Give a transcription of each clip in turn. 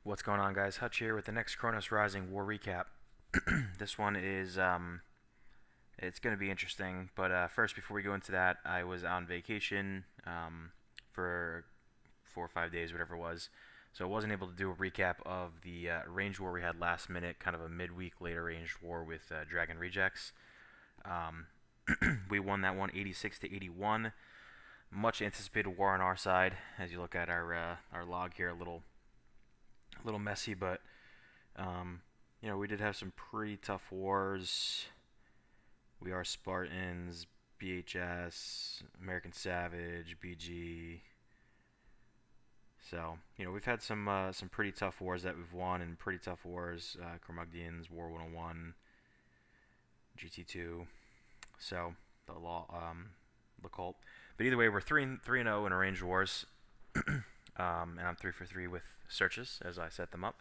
What's going on, guys? Hutch here with the next Kronos Rising War recap. This one is it's going to be interesting, but first, before we go into that, I was on vacation for 4 or 5 days, whatever it was, so I wasn't able to do a recap of the arranged war we had last minute, kind of a midweek late arranged war with Dragon Rejects. Um, we won that one 86 to 81. Much anticipated war on our side. As you look at our log here, a little messy, but Um, we did have some pretty tough wars. We are Spartans, BHS, American Savage, BG. So, we've had some pretty tough wars that we've won, and pretty tough wars. Curmudgeons, War 101, GT2. So the law, the cult. But either way, we're three and zero in arranged wars, and I'm 3 for 3 with searches as I set them up.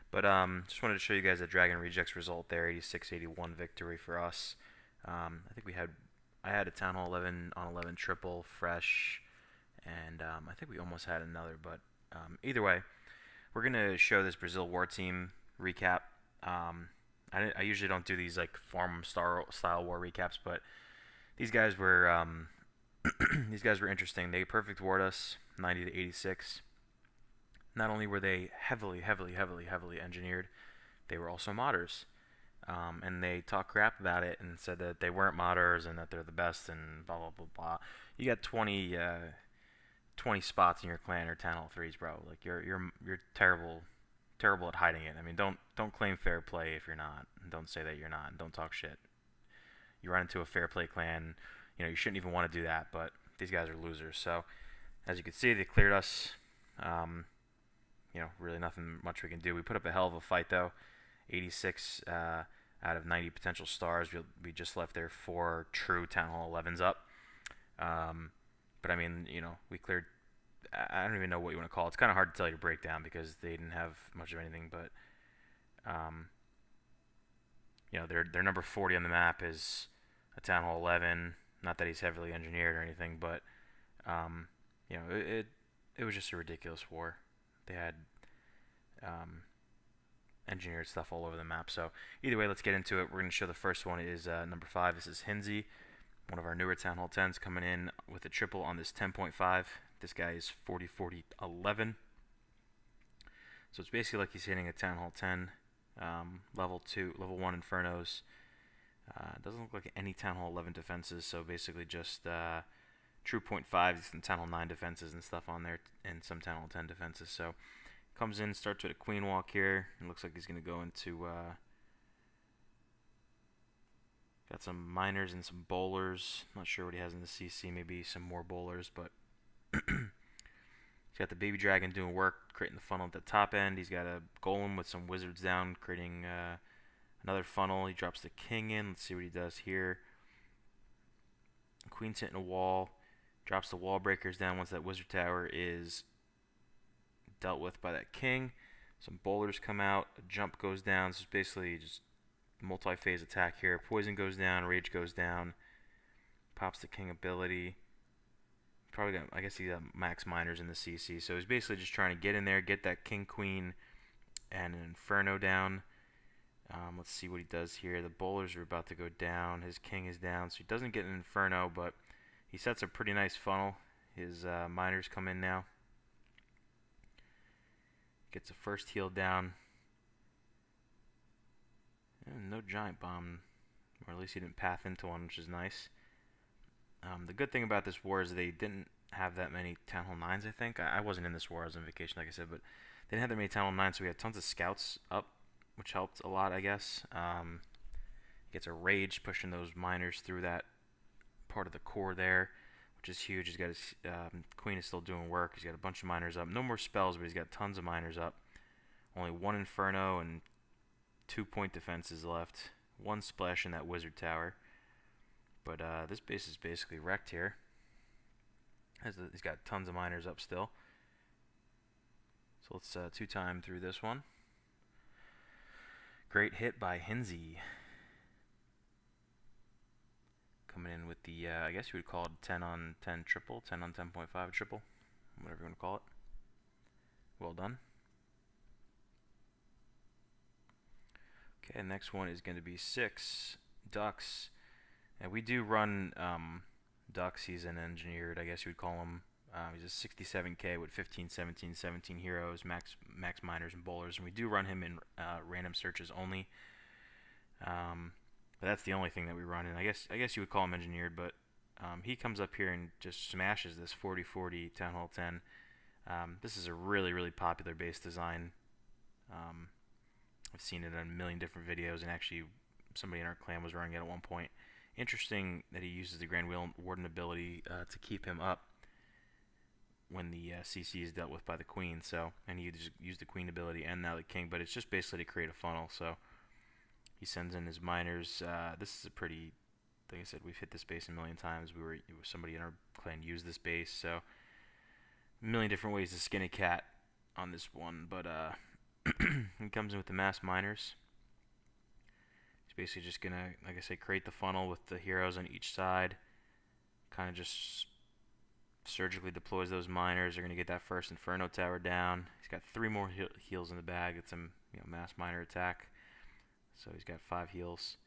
But just wanted to show you guys the Dragon Rejects result there, 86-81 victory for us. I think I had a Town Hall 11 on 11 triple fresh, and I think we almost had another. But either way, we're gonna show this Brazil War Team recap. I usually don't do these like farm style war recaps, but these guys were these guys were interesting. They perfect warred us 90 to 86. Not only were they heavily engineered, they were also modders. And they talk crap about it and said that they weren't modders and that they're the best and blah blah blah blah. You got 20 spots in your clan or Town Hall 3s, bro. Like you're terrible at hiding it. I mean, don't claim fair play if you're not. And don't say that you're not. And don't talk shit. You run into a fair play clan, you shouldn't even want to do that. But these guys are losers. So as you can see, they cleared us. Really nothing much we can do. We put up a hell of a fight though. 86 out of 90 potential stars. We just left their 4 true Town Hall 11s up. But I mean, we cleared. I don't even know what you want to call it. It's kind of hard to tell you to break down because they didn't have much of anything. But um, their number 40 on the map is a Town Hall 11. Not that he's heavily engineered or anything, but um, it was just a ridiculous war. They had engineered stuff all over the map. So either way, let's get into it. We're going to show the first one is number 5. This is Hinsey, one of our newer Town Hall 10s, coming in with a triple on this 10.5. This guy is 40-40-11. So it's basically like he's hitting a Town Hall 10, level 1 Infernos. Doesn't look like any Town Hall 11 defenses, so basically just true .5s and Town Hall 9 defenses and stuff on there, and some Town Hall 10 defenses. So comes in, starts with a Queen Walk here. It looks like he's going to go into got some miners and some bowlers. Not sure what he has in the CC. Maybe some more bowlers, but he's got the baby dragon doing work, creating the funnel at the top end. He's got a golem with some wizards down, creating another funnel. He drops the king in. Let's see what he does here. Queen's hitting a wall. Drops the wall breakers down once that wizard tower is dealt with by that king. Some boulders come out. A jump goes down. So it's basically just multi-phase attack here. Poison goes down. Rage goes down. Pops the king ability. Probably got, I guess he got max miners in the CC. So he's basically just trying to get in there, get that king, queen, and an inferno down. Let's see what he does here. The bowlers are about to go down. His king is down, so he doesn't get an inferno, but he sets a pretty nice funnel. His miners come in now. Gets a first heal down. And no giant bomb, or at least he didn't path into one, which is nice. The good thing about this war is they didn't have that many Town Hall 9s, I think. I wasn't in this war, I was on vacation, like I said, but they didn't have that many Town Hall 9s, so we had tons of scouts up, which helped a lot, I guess. Gets a rage pushing those miners through that part of the core there, which is huge. He's got his queen is still doing work. He's got a bunch of miners up. No more spells, but he's got tons of miners up. Only 1 inferno and 2-point defenses left. 1 splash in that wizard tower. But this base is basically wrecked here. He's got tons of miners up still. So let's 2-time through this one. Great hit by Hinsey. Coming in with the, I guess you would call it 10 on 10 triple, 10 on 10.5 triple, whatever you want to call it. Well done. Okay, next one is going to be 6 ducks. And we do run ducks. He's an engineered, I guess you would call him. He's a 67K with 15, 17, 17 heroes, max miners and bowlers, and we do run him in random searches only. But that's the only thing that we run, and I guess you would call him engineered. But he comes up here and just smashes this 40-40 Town Hall 10. This is a really popular base design. Um, I've seen it in a million different videos, and actually somebody in our clan was running it at one point. Interesting that he uses the Grand Warden ability to keep him up when the CC is dealt with by the Queen. So, and he used the Queen ability and now the King, but it's just basically to create a funnel. So he sends in his miners. This is a pretty, like I said, we've hit this base a million times. Somebody in our clan used this base, so a million different ways to skin a cat on this one. But he comes in with the mass miners. He's basically just gonna, like I said, create the funnel with the heroes on each side. Kind of just surgically deploys those miners. They're gonna get that first Inferno tower down. He's got 3 more heals in the bag. It's a mass miner attack. So he's got 5 heals.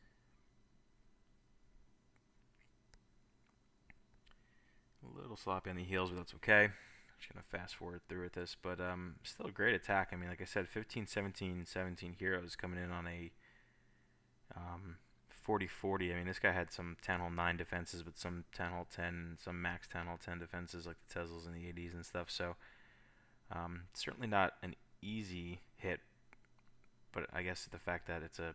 A little sloppy on the heals, but that's okay. Just gonna fast forward through with this, but still a great attack. I mean, like I said, 15, 17, 17 heroes coming in on a 40-40. I mean, this guy had some Town Hall 9 defenses, but some Town Hall 10, some max Town Hall 10 defenses, like the Teslas and the ADs and stuff. So certainly not an easy hit, but I guess the fact that it's a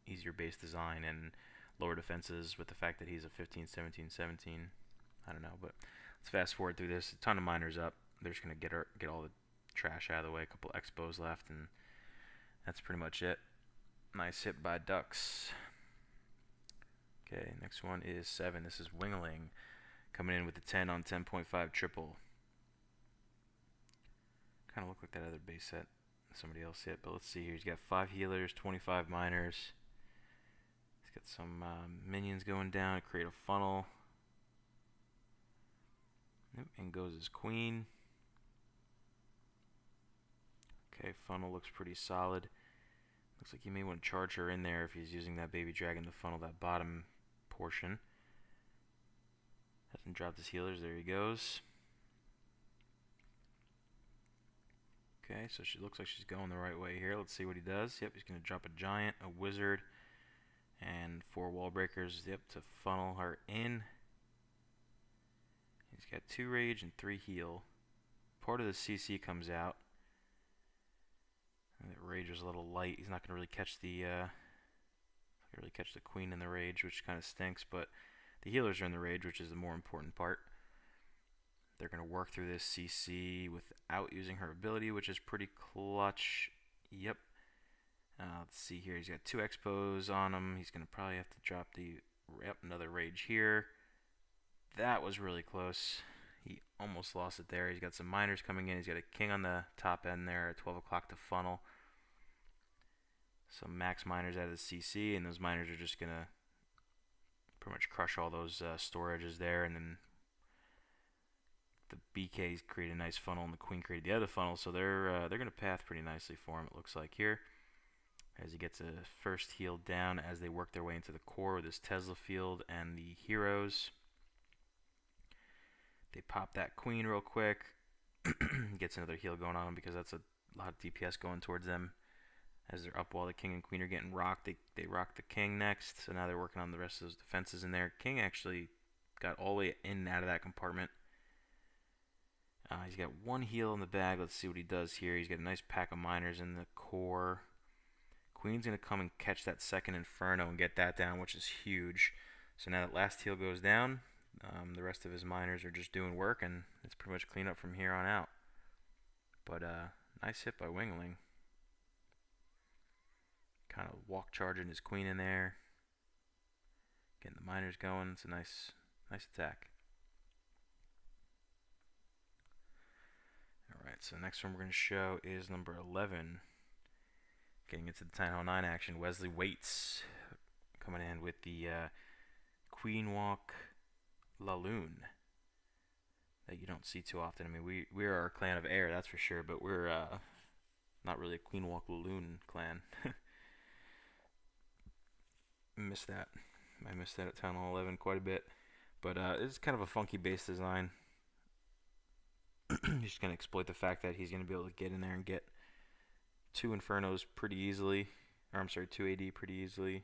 easier base design and lower defenses with the fact that he's a 15, 17, 17. I don't know, but let's fast forward through this. A ton of miners up. They're just gonna get all the trash out of the way. A couple expos left, and that's pretty much it. Nice hit by ducks. Okay, next one is 7. This is Wingling coming in with the 10 on 10.5 triple. Kind of look like that other base set somebody else hit, but let's see here. He's got 5 healers, 25 miners. He's got some minions going down to create a funnel. And goes his Queen. Okay, funnel looks pretty solid. Looks like you may want to charge her in there if he's using that baby dragon to funnel that bottom portion. Hasn't dropped his healers. There he goes. Okay, so she looks like she's going the right way here. Let's see what he does. Yep, he's going to drop a giant, a wizard, and 4 wall breakers. Yep, to funnel her in. He's got 2 rage and 3 heal. Part of the CC comes out. And the rage was a little light. He's not going to really catch the Queen in the rage, which kind of stinks. But the healers are in the rage, which is the more important part. They're going to work through this CC without using her ability, which is pretty clutch. Yep. Let's see here. He's got 2 expos on him. He's going to probably have to drop another rage here. That was really close. He almost lost it there. He's got some miners coming in. He's got a king on the top end there at 12 o'clock to funnel. Some max miners out of the CC, and those miners are just going to pretty much crush all those storages there, and then the BKs create a nice funnel, and the Queen created the other funnel, so they're going to path pretty nicely for him, it looks like here. As he gets a first heal down as they work their way into the core with his Tesla field and the heroes. They pop that Queen real quick. Gets another heal going on him because that's a lot of DPS going towards them. As they're up while the King and Queen are getting rocked, they rock the King next. So now they're working on the rest of those defenses in there. King actually got all the way in and out of that compartment. He's got 1 heal in the bag. Let's see what he does here. He's got a nice pack of miners in the core. Queen's going to come and catch that second Inferno and get that down, which is huge. So now that last heal goes down, the rest of his miners are just doing work, and it's pretty much clean up from here on out. But nice hit by Wingling. Kind of walk charging his Queen in there. Getting the miners going. It's a nice attack. Alright, so next one we're going to show is number 11. Getting into the Town Hall 9 action, Wesley Waits coming in with the Queen Walk Laloon that you don't see too often. I mean, we are a clan of air, that's for sure, but we're not really a Queen Walk Laloon clan. Missed that. I missed that at Town Hall 11 quite a bit. But it's kind of a funky base design. He's just going to exploit the fact that he's going to be able to get in there and get two Infernos pretty easily. Or I'm sorry, two AD pretty easily.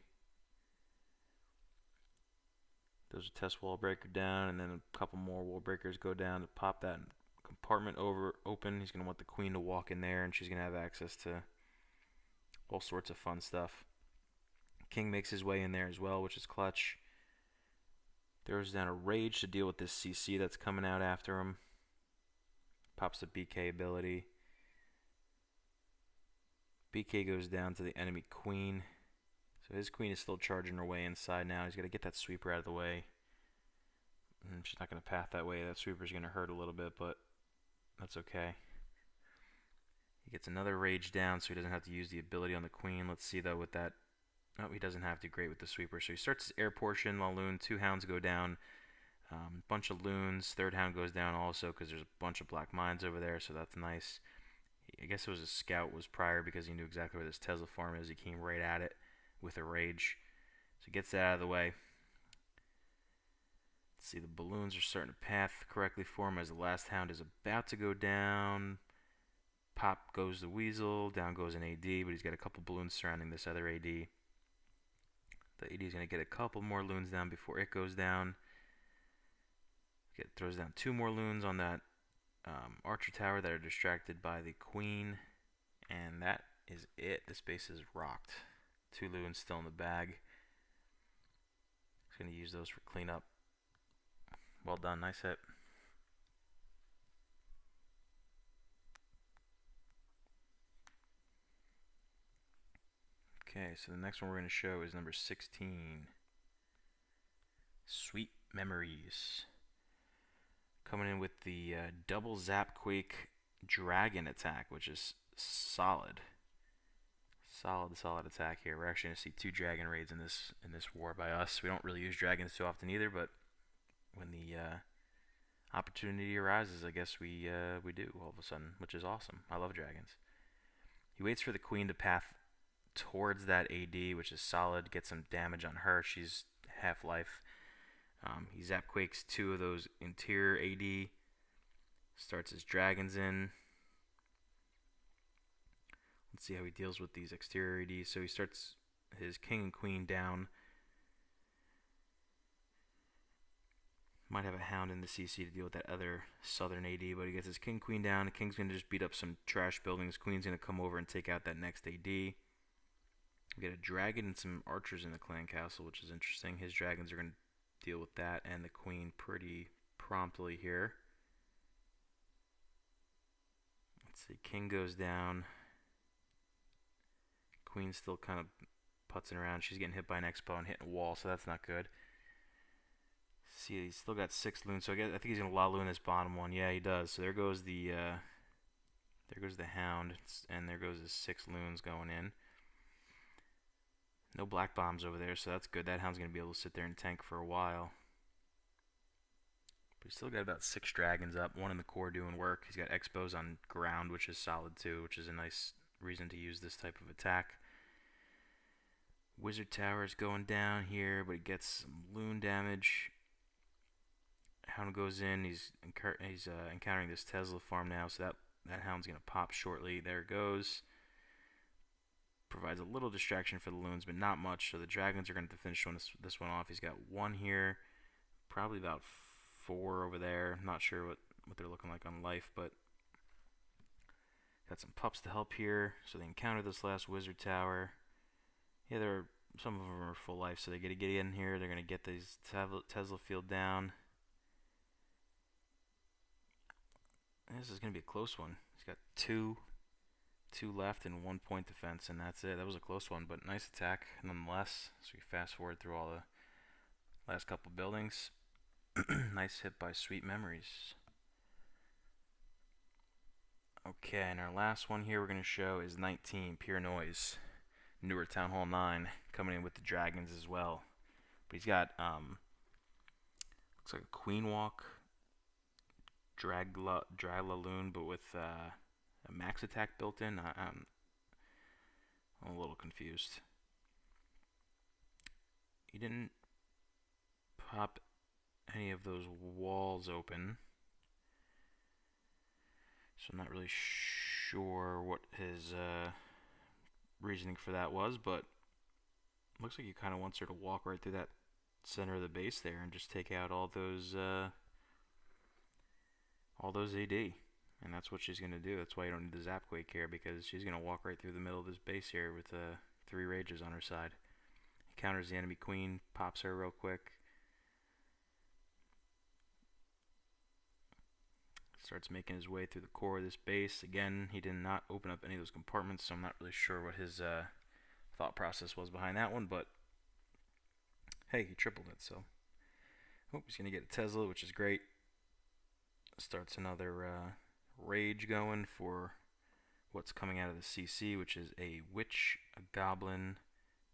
Those a test wall breaker down, and then a couple more wall breakers go down to pop that compartment open. He's going to want the queen to walk in there, and she's going to have access to all sorts of fun stuff. King makes his way in there as well, which is clutch. Throws down a rage to deal with this CC that's coming out after him. Pops the BK ability. BK goes down to the enemy queen. So his queen is still charging her way inside now. He's got to get that sweeper out of the way. She's not going to path that way. That sweeper's going to hurt a little bit, but that's okay. He gets another rage down, so he doesn't have to use the ability on the queen. Let's see, though, with that. Oh, he doesn't have to. Great with the sweeper. So he starts his air portion, Laloon. Two hounds go down. Bunch of loons. Third hound goes down also because there's a bunch of black mines over there, so that's nice. I guess it was a scout was prior because he knew exactly where this Tesla farm is. He came right at it with a rage. So he gets that out of the way. Let's see, the balloons are starting to path correctly for him as the last hound is about to go down. Pop goes the weasel, down goes an AD, but he's got a couple balloons surrounding this other AD. The AD is going to get a couple more loons down before it goes down. Throws down two more loons on that archer tower that are distracted by the queen. And that is it. This base is rocked. Two loons still in the bag. He's going to use those for cleanup. Well done. Nice hit. Okay, so the next one we're going to show is number 16. Sweet Memories. Coming in with the double Zap Quake Dragon attack, which is solid. Solid attack here. We're actually going to see two dragon raids in this war by us. We don't really use dragons too often either, but when the opportunity arises, I guess we do all of a sudden, which is awesome. I love dragons. He waits for the queen to path towards that AD, which is solid. Get some damage on her. She's half life. He zap quakes two of those interior AD. Starts his dragons in. Let's see how he deals with these exterior ADs. So he starts his king and queen down. Might have a hound in the CC to deal with that other southern AD, but he gets his king queen down. The king's going to just beat up some trash buildings. Queen's going to come over and take out that next AD. We get a dragon and some archers in the clan castle, which is interesting. His dragons are going to deal with that and the queen pretty promptly here. Let's see, king goes down. Queen's still kind of putzing around. She's getting hit by an expo and hitting a wall, so that's not good. See, he's still got 6 loons, so I think he's gonna Laloon this bottom one. Yeah, he does. So there goes the hound, and there goes his 6 loons going in. No black bombs over there, so that's good. That hound's gonna be able to sit there and tank for a while. But he's still got about 6 dragons up, 1 in the core doing work. He's got expos on ground, which is solid too, which is a nice reason to use this type of attack. Wizard tower is going down here, but he gets some loon damage. Hound goes in. He's encountering this Tesla farm now, so that hound's gonna pop shortly. There it goes. Provides a little distraction for the loons, but not much. So the dragons are going to finish this one off. He's got 1 here, probably about 4 over there. Not sure what they're looking like on life, but got some pups to help here. So they encounter this last wizard tower. Yeah, some of them are full life, so they got to get in here. They're going to get this Tesla field down. This is going to be a close one. He's got 2 left and 1 point defense, and that's it. That was a close one, but nice attack nonetheless. So we fast forward through all the last couple buildings. Nice hit by Sweet Memories. Okay, and our last one here we're going to show is 19, Pure Noise. Newer Town Hall 9, coming in with the dragons as well. But he's got, looks like a Queen Walk, Dragaloon, but with a max attack built in. I'm a little confused. he didn't pop any of those walls open. So I'm not really sure what his reasoning for that was, but looks like he kind of wants her to walk right through that center of the base there and just take out all those AD. And that's what she's going to do. That's why you don't need the Zapquake here, because she's going to walk right through the middle of this base here with 3 rages on her side. He counters the enemy queen, pops her real quick. Starts making his way through the core of this base. Again, he did not open up any of those compartments, so I'm not really sure what his thought process was behind that one, but hey, he tripled it, so he's going to get a Tesla, which is great. Starts another rage going for what's coming out of the CC, which is a witch, a goblin,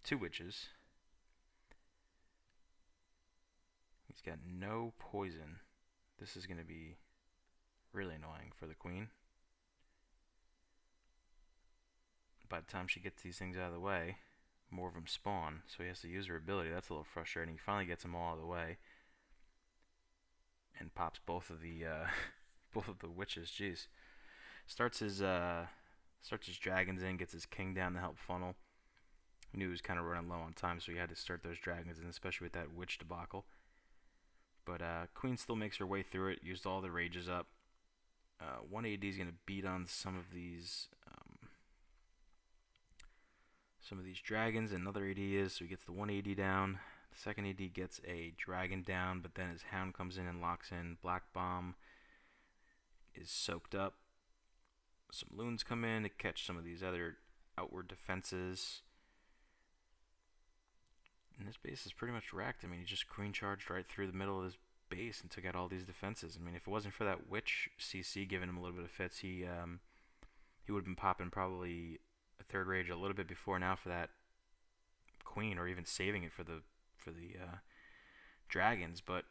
2 witches. He's got no poison. This is going to be really annoying for the queen. By the time she gets these things out of the way, more of them spawn, so he has to use her ability. That's a little frustrating. He finally gets them all out of the way and pops both of the both of the witches. Jeez. Starts his dragons in, gets his king down to help funnel. He knew he was kind of running low on time, so he had to start those dragons in, especially with that witch debacle. But queen still makes her way through it. Used all the rages up. 1 AD is going to beat on some of these dragons. Another AD is, so he gets the 1 AD down. The second AD gets a dragon down, but then his hound comes in and locks in. Black bomb is soaked up. Some loons come in to catch some of these other outward defenses. And this base is pretty much wrecked. I mean, he just queen charged right through the middle of his base and took out all these defenses. I mean, if it wasn't for that witch CC giving him a little bit of fits, he would have been popping probably a 3rd rage a little bit before now for that queen, or even saving it for the dragons. But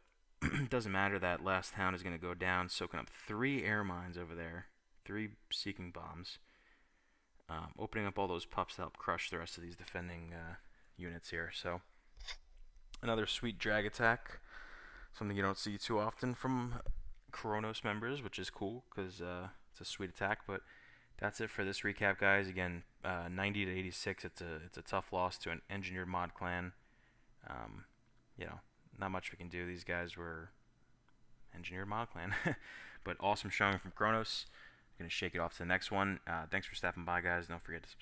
it doesn't matter. That last hound is going to go down, soaking up 3 air mines over there, 3 seeking bombs, opening up all those pups to help crush the rest of these defending units here. So another sweet drag attack, something you don't see too often from Kronos members, which is cool because it's a sweet attack. But that's it for this recap, guys. Again, 90 to 86. It's a tough loss to an engineered mod clan. Not much we can do. These guys were engineered mod clan, but awesome showing from Kronos. Gonna shake it off to the next one. Thanks for stopping by, guys. Don't forget to subscribe.